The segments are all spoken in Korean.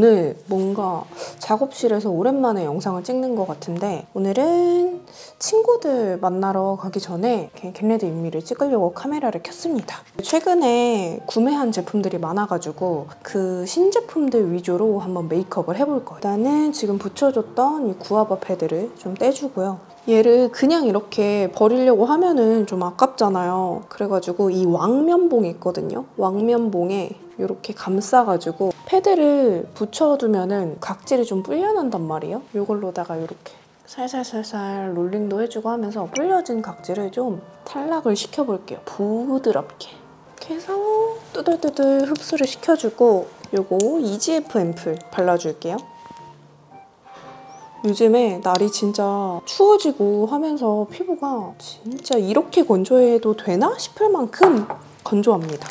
오늘 뭔가 작업실에서 오랜만에 영상을 찍는 것 같은데 오늘은 친구들 만나러 가기 전에 겟레디 윗미를 찍으려고 카메라를 켰습니다. 최근에 구매한 제품들이 많아가지고 그 신제품들 위주로 한번 메이크업을 해볼 거예요. 일단은 지금 붙여줬던 이 구아바 패드를 좀 떼주고요. 얘를 그냥 이렇게 버리려고 하면은 좀 아깝잖아요. 그래가지고 이 왕면봉이 있거든요. 왕면봉에 이렇게 감싸가지고 패드를 붙여두면은 각질이 좀 불려난단 말이에요. 이걸로다가 이렇게 살살살살 롤링도 해주고 하면서 불려진 각질을 좀 탈락을 시켜볼게요. 부드럽게. 이렇게 해서 뚜들뚜들 흡수를 시켜주고 요거 EGF 앰플 발라줄게요. 요즘에 날이 진짜 추워지고 하면서 피부가 진짜 이렇게 건조해도 되나 싶을 만큼 건조합니다.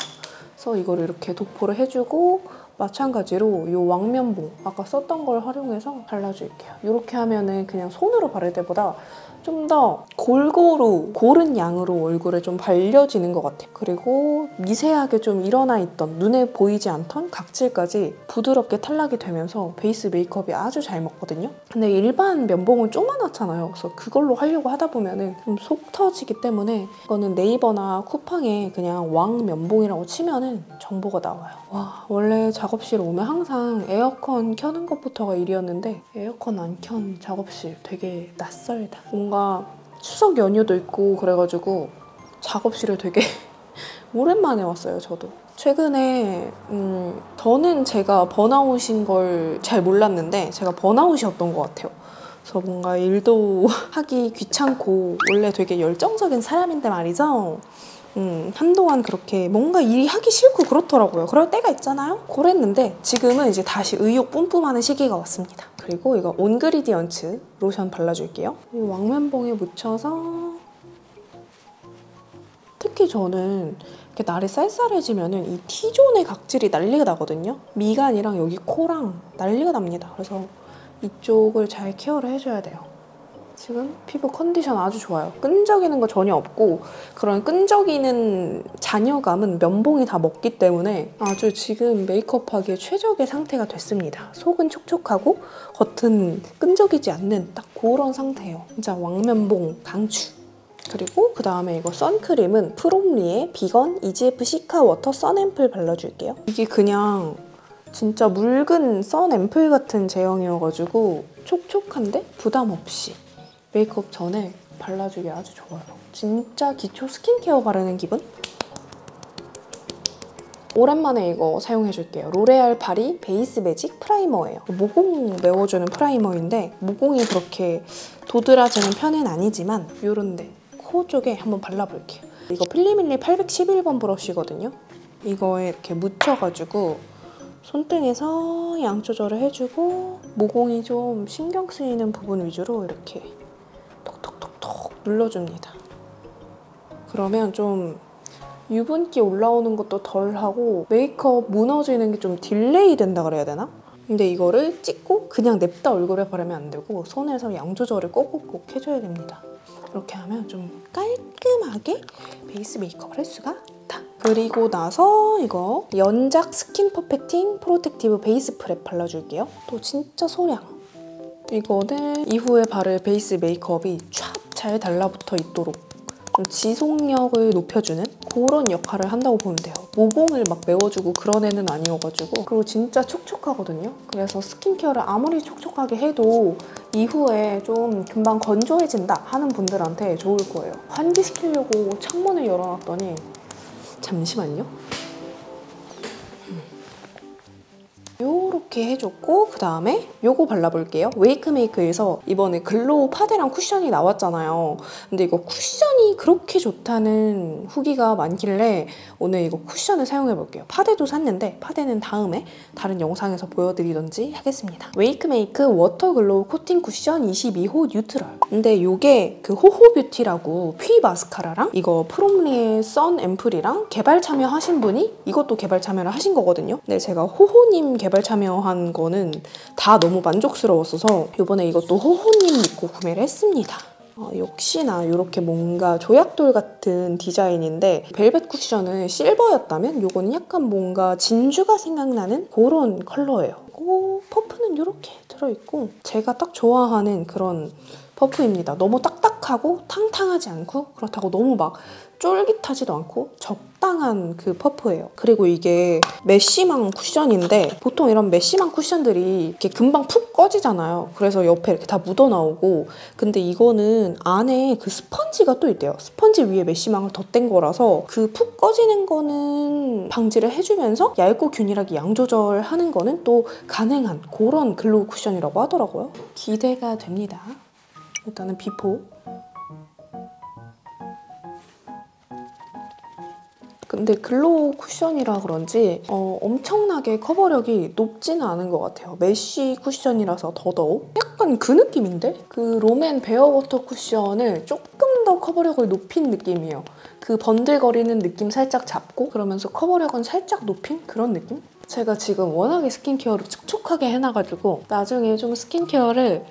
그래서 이거를 이렇게 도포를 해주고 마찬가지로 이 왕면봉 아까 썼던 걸 활용해서 발라줄게요. 이렇게 하면은 그냥 손으로 바를 때보다 좀 더 골고루 고른 양으로 얼굴에 좀 발려지는 것 같아요. 그리고 미세하게 좀 일어나 있던 눈에 보이지 않던 각질까지 부드럽게 탈락이 되면서 베이스 메이크업이 아주 잘 먹거든요. 근데 일반 면봉은 조그맣잖아요. 그래서 그걸로 하려고 하다 보면은 좀 속 터지기 때문에 이거는 네이버나 쿠팡에 그냥 왕 면봉이라고 치면은 정보가 나와요. 와, 원래 작업실 오면 항상 에어컨 켜는 것부터가 일이었는데 에어컨 안 켠 작업실 되게 낯설다. 뭔가 추석 연휴도 있고 그래가지고 작업실에 되게 오랜만에 왔어요, 저도. 최근에 저는 제가 번아웃인 걸 잘 몰랐는데 제가 번아웃이었던 것 같아요. 그래서 뭔가 일도 하기 귀찮고 원래 되게 열정적인 사람인데 말이죠. 한동안 그렇게 뭔가 일이 하기 싫고 그렇더라고요. 그럴 때가 있잖아요? 그랬는데 지금은 이제 다시 의욕 뿜뿜하는 시기가 왔습니다. 그리고 이거 온그리디언츠 로션 발라줄게요. 이 왕면봉에 묻혀서 특히 저는 이렇게 날이 쌀쌀해지면은 이 T존의 각질이 난리가 나거든요. 미간이랑 여기 코랑 난리가 납니다. 그래서 이쪽을 잘 케어를 해줘야 돼요. 지금 피부 컨디션 아주 좋아요. 끈적이는 거 전혀 없고 그런 끈적이는 잔여감은 면봉이 다 먹기 때문에 아주 지금 메이크업하기에 최적의 상태가 됐습니다. 속은 촉촉하고 겉은 끈적이지 않는 딱 그런 상태예요. 진짜 왕면봉 강추. 그리고 그 다음에 이거 선크림은 프롬리의 비건 EGF 시카 워터 선 앰플 발라줄게요. 이게 그냥 진짜 묽은 선 앰플 같은 제형이어가지고 촉촉한데 부담 없이 메이크업 전에 발라주기 아주 좋아요. 진짜 기초 스킨케어 바르는 기분? 오랜만에 이거 사용해줄게요. 로레알 파리 베이스 매직 프라이머예요. 모공 메워주는 프라이머인데 모공이 그렇게 도드라지는 편은 아니지만 요런데 코 쪽에 한번 발라볼게요. 이거 필리밀리 811번 브러쉬거든요. 이거에 이렇게 묻혀가지고 손등에서 양 조절을 해주고 모공이 좀 신경 쓰이는 부분 위주로 이렇게 톡톡톡톡 눌러줍니다. 그러면 좀 유분기 올라오는 것도 덜하고 메이크업 무너지는 게 좀 딜레이 된다 그래야 되나? 근데 이거를 찍고 그냥 냅다 얼굴에 바르면 안 되고 손에서 양 조절을 꼭꼭꼭 해줘야 됩니다. 이렇게 하면 좀 깔끔하게 베이스 메이크업을 할 수가 있다. 그리고 나서 이거 연작 스킨 퍼펙팅 프로텍티브 베이스 프랩 발라줄게요. 또 진짜 소량. 이거는 이후에 바를 베이스 메이크업이 촥 잘 달라붙어 있도록 좀 지속력을 높여주는 그런 역할을 한다고 보면 돼요. 모공을 막 메워주고 그런 애는 아니어가지고 그리고 진짜 촉촉하거든요. 그래서 스킨케어를 아무리 촉촉하게 해도 이후에 좀 금방 건조해진다 하는 분들한테 좋을 거예요. 환기시키려고 창문을 열어놨더니 잠시만요. 요렇게 해줬고 그 다음에 요거 발라볼게요. 웨이크메이크에서 이번에 글로우 파데랑 쿠션이 나왔잖아요. 근데 이거 쿠션이 그렇게 좋다는 후기가 많길래 오늘 이거 쿠션을 사용해볼게요. 파데도 샀는데 파데는 다음에 다른 영상에서 보여드리던지 하겠습니다. 웨이크메이크 워터 글로우 코팅 쿠션 22호 뉴트럴. 근데 요게 그 호호뷰티라고 피 마스카라랑 이거 프롬리의 선 앰플이랑 개발 참여하신 분이 이것도 개발 참여를 하신 거거든요. 근데 제가 호호님 개발 참여한 거는 다 너무 만족스러웠어서 이번에 이것도 호호님 믿고 구매를 했습니다. 역시나 이렇게 뭔가 조약돌 같은 디자인인데 벨벳 쿠션은 실버였다면 이거는 약간 뭔가 진주가 생각나는 그런 컬러예요. 그리고 퍼프는 이렇게 들어있고 제가 딱 좋아하는 그런 퍼프입니다. 너무 딱딱하고 탕탕하지 않고 그렇다고 너무 막 쫄깃하지도 않고 적당한 그 퍼프예요. 그리고 이게 메쉬망 쿠션인데 보통 이런 메쉬망 쿠션들이 이렇게 금방 푹 꺼지잖아요. 그래서 옆에 이렇게 다 묻어나오고 근데 이거는 안에 그 스펀지가 또 있대요. 스펀지 위에 메쉬망을 덧댄 거라서 그 푹 꺼지는 거는 방지를 해주면서 얇고 균일하게 양 조절하는 거는 또 가능한 그런 글로우 쿠션이라고 하더라고요. 기대가 됩니다. 일단은 비포. 근데 글로우 쿠션이라 그런지 엄청나게 커버력이 높지는 않은 것 같아요. 메쉬 쿠션이라서 더더욱. 약간 그 느낌인데? 그 롬앤 베어워터 쿠션을 조금 더 커버력을 높인 느낌이에요. 그 번들거리는 느낌 살짝 잡고 그러면서 커버력은 살짝 높인 그런 느낌? 제가 지금 워낙에 스킨케어를 촉촉하게 해놔가지고 나중에 좀 스킨케어를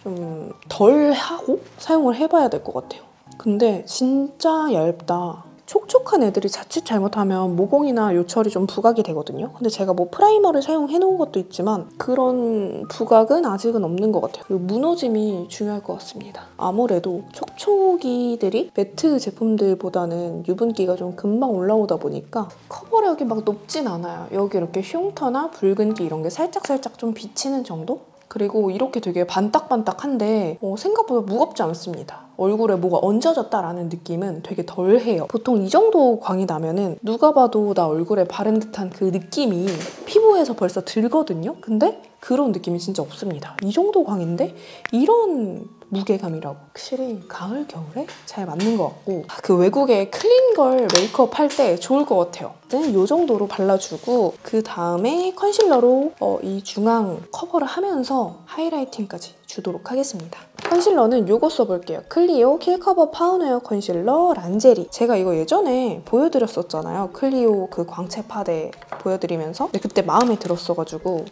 좀 덜 하고 사용을 해봐야 될 것 같아요. 근데 진짜 얇다. 촉촉한 애들이 자칫 잘못하면 모공이나 요철이 좀 부각이 되거든요. 근데 제가 뭐 프라이머를 사용해놓은 것도 있지만 그런 부각은 아직은 없는 것 같아요. 그 무너짐이 중요할 것 같습니다. 아무래도 촉촉이들이 매트 제품들보다는 유분기가 좀 금방 올라오다 보니까 커버력이 막 높진 않아요. 여기 이렇게 흉터나 붉은기 이런 게 살짝살짝 좀 비치는 정도? 그리고 이렇게 되게 반딱반딱한데 생각보다 무겁지 않습니다. 얼굴에 뭐가 얹어졌다라는 느낌은 되게 덜해요. 보통 이 정도 광이 나면은 누가 봐도 나 얼굴에 바른 듯한 그 느낌이 피부에서 벌써 들거든요? 근데 그런 느낌이 진짜 없습니다. 이 정도 광인데 이런 무게감이라고. 확실히 가을, 겨울에 잘 맞는 것 같고 그 외국의 클린걸 메이크업 할 때 좋을 것 같아요. 이 정도로 발라주고 그 다음에 컨실러로 이 중앙 커버를 하면서 하이라이팅까지 주도록 하겠습니다. 컨실러는 이거 써볼게요. 클리오 킬커버 파운웨어 컨실러 란제리. 제가 이거 예전에 보여드렸었잖아요. 클리오 그 광채 파데 보여드리면서. 근데 그때 마음에 들었어가지고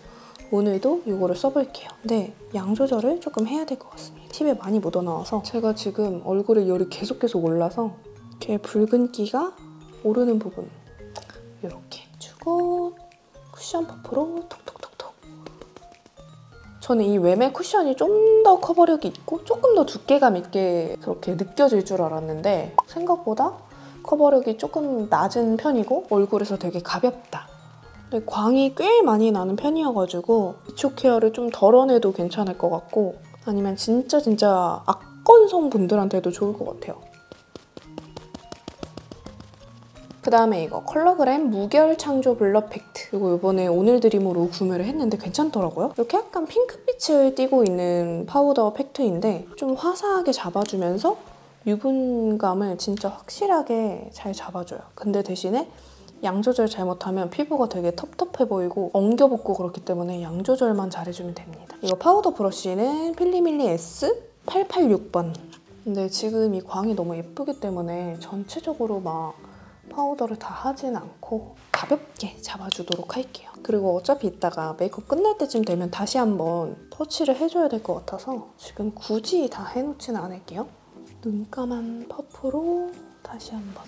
오늘도 이거를 써볼게요. 근데 양 조절을 조금 해야 될 것 같습니다. 팁에 많이 묻어나와서 제가 지금 얼굴에 열이 계속 올라서 이렇게 붉은기가 오르는 부분 이렇게 주고 쿠션 퍼프로 톡톡톡톡. 저는 이 웸의 쿠션이 좀 더 커버력이 있고 조금 더 두께감 있게 그렇게 느껴질 줄 알았는데 생각보다 커버력이 조금 낮은 편이고 얼굴에서 되게 가볍다. 근데 광이 꽤 많이 나는 편이어가지고 기초 케어를 좀 덜어내도 괜찮을 것 같고 아니면 진짜 악건성 분들한테도 좋을 것 같아요. 그 다음에 이거 컬러그램 무결 창조 블러 팩트. 이거 이번에 오늘 드림으로 구매를 했는데 괜찮더라고요. 이렇게 약간 핑크빛을 띠고 있는 파우더 팩트인데 좀 화사하게 잡아주면서 유분감을 진짜 확실하게 잘 잡아줘요. 근데 대신에 양 조절 잘못하면 피부가 되게 텁텁해 보이고 엉겨붙고 그렇기 때문에 양 조절만 잘해주면 됩니다. 이거 파우더 브러쉬는 필리밀리 S886번. 근데 지금 이 광이 너무 예쁘기 때문에 전체적으로 막 파우더를 다 하진 않고 가볍게 잡아주도록 할게요. 그리고 어차피 이따가 메이크업 끝날 때쯤 되면 다시 한번 터치를 해줘야 될 것 같아서 지금 굳이 다 해놓지는 않을게요. 눈감한 퍼프로 다시 한번.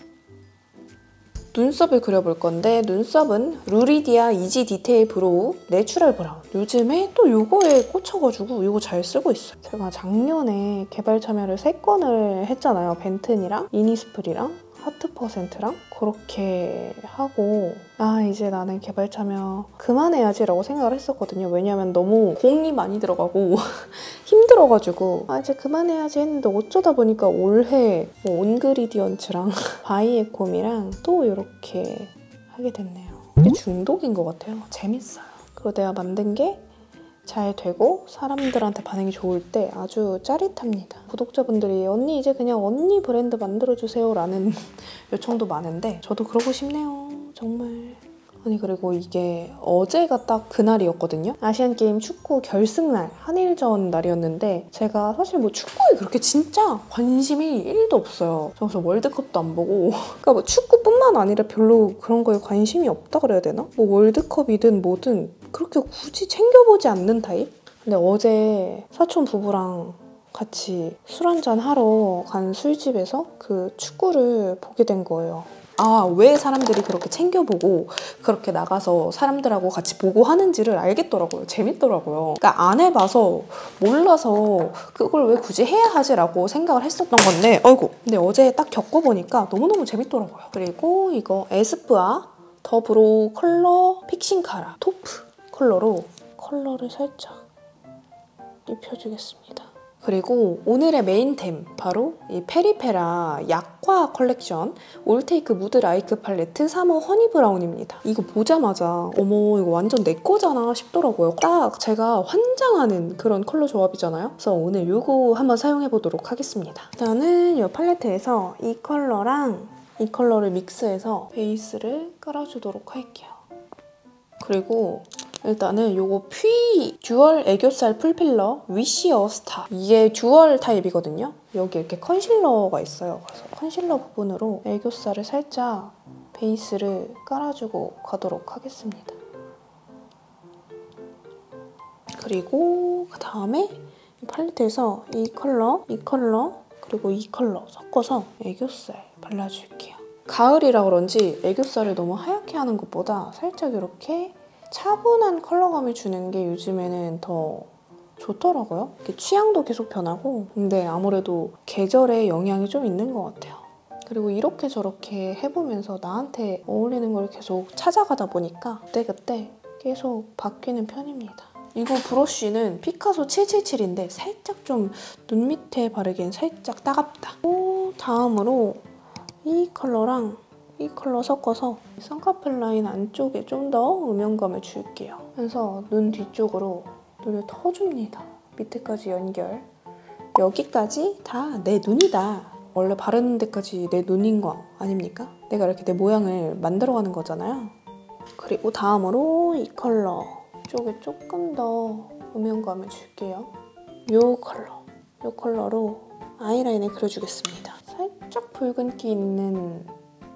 눈썹을 그려볼 건데 눈썹은 루리디아 이지 디테일 브로우 내추럴 브라운. 요즘에 또 이거에 꽂혀가지고 이거 잘 쓰고 있어요. 제가 작년에 개발 참여를 3건을 했잖아요. 벤튼이랑 이니스프리랑 하트%랑 그렇게 하고 이제 나는 개발 참여 그만해야지라고 생각을 했었거든요. 왜냐면 너무 공이 많이 들어가고 힘들어가지고 이제 그만해야지 했는데 어쩌다 보니까 올해 온그리디언츠랑 바이에콤이랑 또 이렇게 하게 됐네요. 이게 중독인 것 같아요. 재밌어요. 그리고 내가 만든 게 잘 되고 사람들한테 반응이 좋을 때 아주 짜릿합니다. 구독자분들이 언니 이제 그냥 언니 브랜드 만들어주세요 라는 요청도 많은데 저도 그러고 싶네요. 정말. 아니 그리고 이게 어제가 딱 그날이었거든요. 아시안게임 축구 결승날 한일전 날이었는데 제가 사실 뭐 축구에 그렇게 진짜 관심이 1도 없어요. 그래서 월드컵도 안 보고 그러니까 뭐 축구뿐만 아니라 별로 그런 거에 관심이 없다 그래야 되나? 뭐 월드컵이든 뭐든 그렇게 굳이 챙겨보지 않는 타입? 근데 어제 사촌 부부랑 같이 술 한잔 하러 간 술집에서 그 축구를 보게 된 거예요. 아, 왜 사람들이 그렇게 챙겨보고 그렇게 나가서 사람들하고 같이 보고 하는지를 알겠더라고요. 재밌더라고요. 그러니까 안 해봐서 몰라서 그걸 왜 굳이 해야 하지라고 생각을 했었던 건데 근데 어제 딱 겪어보니까 너무너무 재밌더라고요. 그리고 이거 에스쁘아 더 브로우 컬러 픽싱 카라 토프 컬러로 컬러를 살짝 입혀주겠습니다. 그리고 오늘의 메인템 바로 이 페리페라 약과 컬렉션 올테이크 무드 라이크 팔레트 3호 허니 브라운입니다. 이거 보자마자 어머 이거 완전 내 거잖아 싶더라고요. 딱 제가 환장하는 그런 컬러 조합이잖아요. 그래서 오늘 이거 한번 사용해보도록 하겠습니다. 일단은 이 팔레트에서 이 컬러랑 이 컬러를 믹스해서 베이스를 깔아주도록 할게요. 그리고 일단은 요거 퓨이 듀얼 애교살 풀필러 위시 어스타 이게 듀얼 타입이거든요. 여기 이렇게 컨실러가 있어요. 그래서 컨실러 부분으로 애교살을 살짝 베이스를 깔아주고 가도록 하겠습니다. 그리고 그 다음에 팔레트에서 이 컬러, 그리고 이 컬러 섞어서 애교살 발라줄게요. 가을이라 그런지 애교살을 너무 하얗게 하는 것보다 살짝 이렇게 차분한 컬러감을 주는 게 요즘에는 더 좋더라고요. 취향도 계속 변하고 근데 아무래도 계절의 영향이 좀 있는 것 같아요. 그리고 이렇게 저렇게 해보면서 나한테 어울리는 걸 계속 찾아가다 보니까 그때그때 계속 바뀌는 편입니다. 이거 브러쉬는 피카소 777인데 살짝 좀 눈 밑에 바르기엔 살짝 따갑다. 다음으로 이 컬러랑 이 컬러 섞어서 쌍꺼풀 라인 안쪽에 좀 더 음영감을 줄게요. 그래서 눈 뒤쪽으로 눈을 터줍니다. 밑에까지 연결. 여기까지 다 내 눈이다. 원래 바르는 데까지 내 눈인 거 아닙니까? 내가 이렇게 내 모양을 만들어가는 거잖아요. 그리고 다음으로 이 컬러 쪽에 조금 더 음영감을 줄게요. 이 컬러로 아이라인을 그려주겠습니다. 살짝 붉은기 있는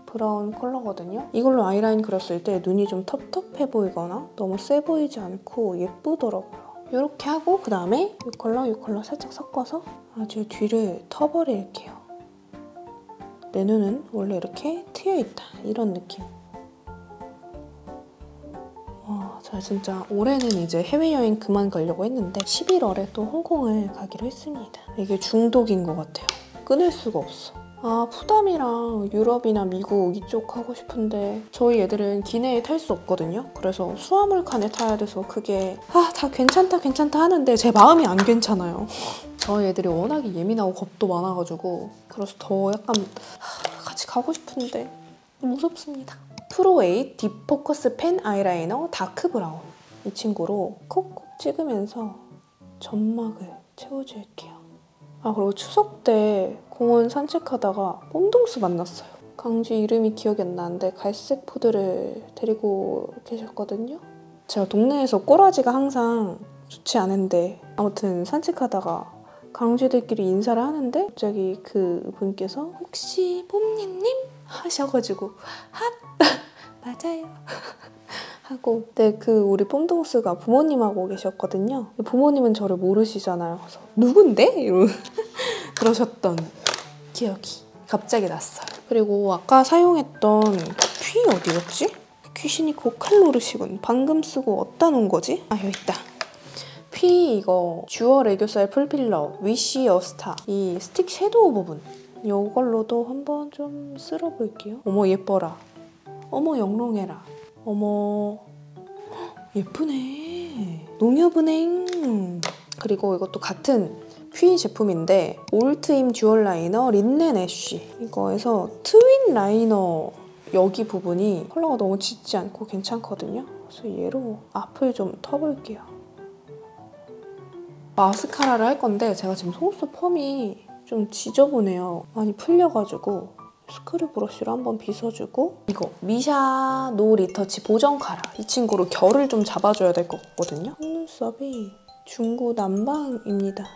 브라운 컬러거든요. 이걸로 아이라인 그렸을 때 눈이 좀 텁텁해 보이거나 너무 세 보이지 않고 예쁘더라고요. 이렇게 하고 그 다음에 이 컬러 살짝 섞어서 아주 뒤를 터버릴게요. 내 눈은 원래 이렇게 트여있다. 이런 느낌. 제가 진짜 올해는 이제 해외여행 그만 가려고 했는데 11월에 또 홍콩을 가기로 했습니다. 이게 중독인 것 같아요. 끊을 수가 없어. 푸담이랑 유럽이나 미국 이쪽 하고 싶은데 저희 애들은 기내에 탈 수 없거든요. 그래서 수화물칸에 타야 돼서 그게 다 괜찮다 하는데 제 마음이 안 괜찮아요. 저희 애들이 워낙에 예민하고 겁도 많아가지고 그래서 더 약간 같이 가고 싶은데 무섭습니다. 프로8 딥포커스 펜 아이라이너 다크 브라운 이 친구로 콕콕 찍으면서 점막을 채워줄게요. 그리고 추석 때 공원 산책하다가 뽐동스 만났어요. 강쥐 이름이 기억이 안 나는데 갈색 푸드를 데리고 계셨거든요. 제가 동네에서 꼬라지가 항상 좋지 않은데 아무튼 산책하다가 강쥐들끼리 인사를 하는데 갑자기 그 분께서 혹시 뽐니님? 하셔가지고 맞아요 하고 근데 우리 뽐동스가 부모님하고 계셨거든요. 부모님은 저를 모르시잖아요. 그래서 누군데? 이러고 그러셨던 기억이 갑자기 났어요. 그리고 아까 사용했던 퀴 어디 갔지? 귀신이 고칼로르시군. 방금 쓰고 어디다 놓은 거지? 여기 있다. 퀴 이거 듀얼 애교살 풀필러 위시 어스타 이 스틱 섀도우 부분 이걸로도 한번 좀 쓸어볼게요. 어머 예뻐라. 어머 영롱해라. 어머 예쁘네. 농협은행. 그리고 이것도 같은 퀴 제품인데 올트임 듀얼 라이너 린넨 애쉬 이거에서 트윈 라이너 여기 부분이 컬러가 너무 짙지 않고 괜찮거든요. 그래서 얘로 앞을 좀 터볼게요. 마스카라를 할 건데 제가 지금 속눈썹 펌이 좀 지저분해요. 많이 풀려가지고 스크류 브러쉬로 한번 빗어주고 이거 미샤 노 리터치 보정 카라 이 친구로 결을 좀 잡아줘야 될 것 같거든요. 속눈썹이 중구난방입니다.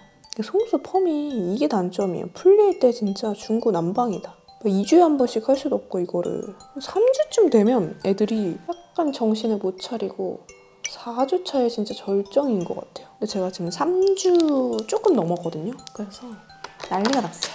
속눈썹 펌이 이게 단점이에요. 풀릴 때 진짜 중구난방이다. 2주에 한 번씩 할 수도 없고 이거를 3주쯤 되면 애들이 약간 정신을 못 차리고 4주 차에 진짜 절정인 것 같아요. 근데 제가 지금 3주 조금 넘었거든요. 그래서 난리가 났어요.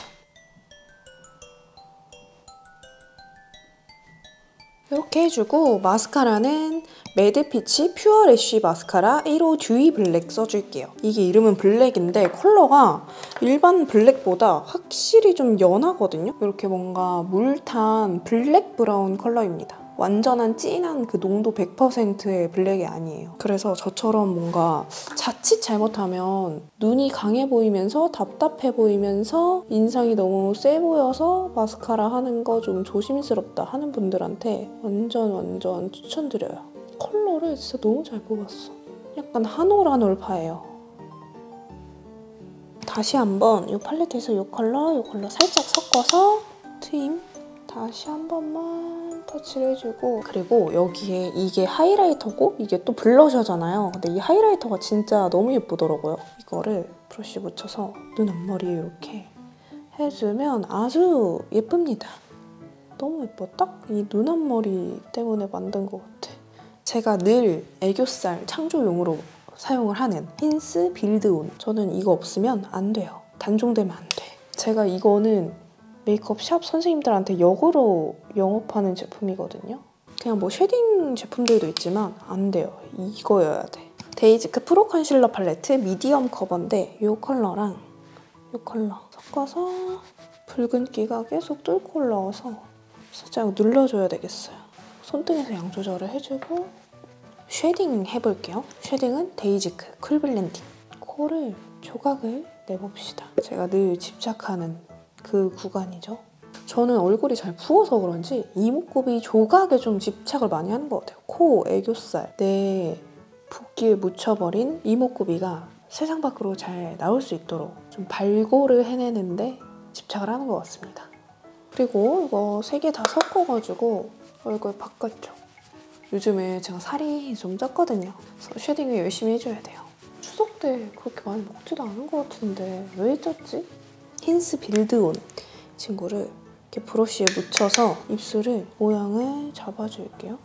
이렇게 해주고 마스카라는 매드피치 퓨어 래쉬 마스카라 1호 듀이 블랙 써줄게요. 이게 이름은 블랙인데 컬러가 일반 블랙보다 확실히 좀 연하거든요. 이렇게 뭔가 물탄 블랙 브라운 컬러입니다. 완전한 진한 그 농도 100%의 블랙이 아니에요. 그래서 저처럼 뭔가 자칫 잘못하면 눈이 강해 보이면서 답답해 보이면서 인상이 너무 세 보여서 마스카라 하는 거 좀 조심스럽다 하는 분들한테 완전 추천드려요. 컬러를 진짜 너무 잘 뽑았어. 약간 한올 한올파예요. 다시 한번 이 팔레트에서 이 컬러 살짝 섞어서 트임 다시 한 번만 터치를 해주고, 그리고 여기에 이게 하이라이터고 이게 또 블러셔잖아요. 근데 이 하이라이터가 진짜 너무 예쁘더라고요. 이거를 브러쉬 묻혀서 눈 앞머리에 이렇게 해주면 아주 예쁩니다. 너무 예뻐. 딱 이 눈 앞머리 때문에 만든 것 같아. 제가 늘 애교살 창조용으로 사용을 하는 힌스 빌드온. 저는 이거 없으면 안 돼요. 단종되면 안 돼. 제가 이거는 메이크업 샵 선생님들한테 역으로 영업하는 제품이거든요. 그냥 뭐 쉐딩 제품들도 있지만 안 돼요. 이거여야 돼. 데이지크 프로 컨실러 팔레트 미디엄 커버인데 이 컬러랑 이 컬러 섞어서 붉은기가 계속 뚫고 올라와서 살짝 눌러줘야 되겠어요. 손등에서 양 조절을 해주고 쉐딩 해볼게요. 쉐딩은 데이지크 쿨 블렌딩. 코를 조각을 내봅시다. 제가 늘 집착하는 그 구간이죠. 저는 얼굴이 잘 부어서 그런지 이목구비 조각에 좀 집착을 많이 하는 것 같아요. 코, 애교살, 내 붓기에 묻혀버린 이목구비가 세상 밖으로 잘 나올 수 있도록 좀 발골을 해내는데 집착을 하는 것 같습니다. 그리고 이거 3개 다 섞어가지고 얼굴 바꿨죠. 요즘에 제가 살이 좀 쪘거든요. 그래서 쉐딩을 열심히 해줘야 돼요. 추석 때 그렇게 많이 먹지도 않은 것 같은데 왜 쪘지? 힌스 빌드온 친구를 이렇게 브러쉬에 묻혀서 입술을 모양을 잡아줄게요.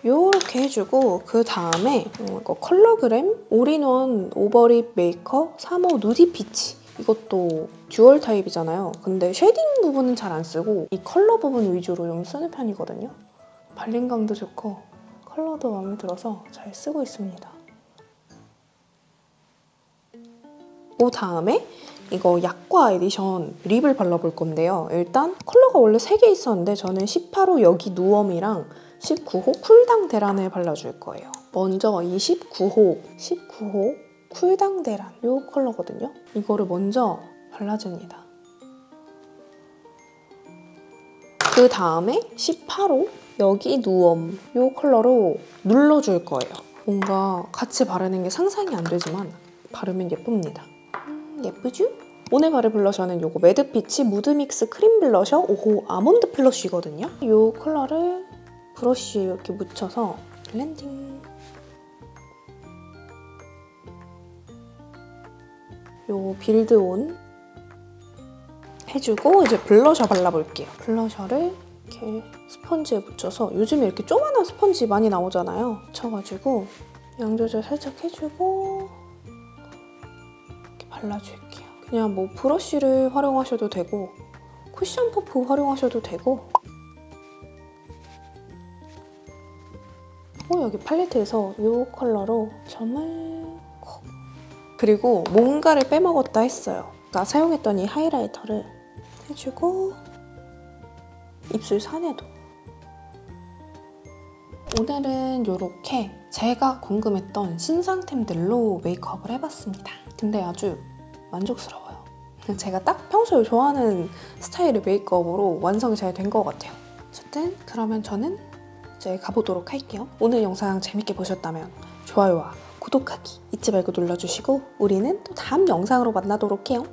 요렇게 해주고 그 다음에 이거 컬러그램 올인원 오버립 메이커 3호 누디 피치. 이것도 듀얼 타입이잖아요. 근데 쉐딩 부분은 잘 안 쓰고 이 컬러 부분 위주로 좀 쓰는 편이거든요. 발림감도 좋고 컬러도 마음에 들어서 잘 쓰고 있습니다. 그 다음에 이거 약과 에디션 립을 발라볼 건데요. 일단 컬러가 원래 3개 있었는데 저는 18호 여기 누엄이랑 19호 쿨당 대란을 발라줄 거예요. 먼저 이 19호 쿨당 대란 이 컬러거든요. 이거를 먼저 발라줍니다. 그 다음에 18호 여기 누엄 이 컬러로 눌러줄 거예요. 뭔가 같이 바르는 게 상상이 안 되지만 바르면 예쁩니다. 예쁘죠? 오늘 바를 블러셔는 이거 매드피치 무드믹스 크림 블러셔 5호 아몬드 플러쉬거든요. 이 컬러를 브러쉬에 이렇게 묻혀서 블렌딩. 요 빌드온 해주고 이제 블러셔 발라볼게요. 블러셔를 이렇게 스펀지에 묻혀서 요즘에 이렇게 조그만한 스펀지 많이 나오잖아요. 묻혀가지고 양 조절 살짝 해주고 이렇게 발라줄게요. 그냥 뭐 브러쉬를 활용하셔도 되고 쿠션 퍼프 활용하셔도 되고 여기 팔레트에서 이 컬러로 점을 그리고 뭔가를 빼먹었다 했어요. 아까 사용했던 이 하이라이터를 해주고 입술 산에도. 오늘은 이렇게 제가 궁금했던 신상템들로 메이크업을 해봤습니다. 근데 아주 만족스러워요. 제가 딱 평소에 좋아하는 스타일의 메이크업으로 완성이 잘 된 것 같아요. 어쨌든 그러면 저는 이제 가보도록 할게요. 오늘 영상 재밌게 보셨다면 좋아요와 구독하기 잊지 말고 눌러주시고 우리는 또 다음 영상으로 만나도록 해요.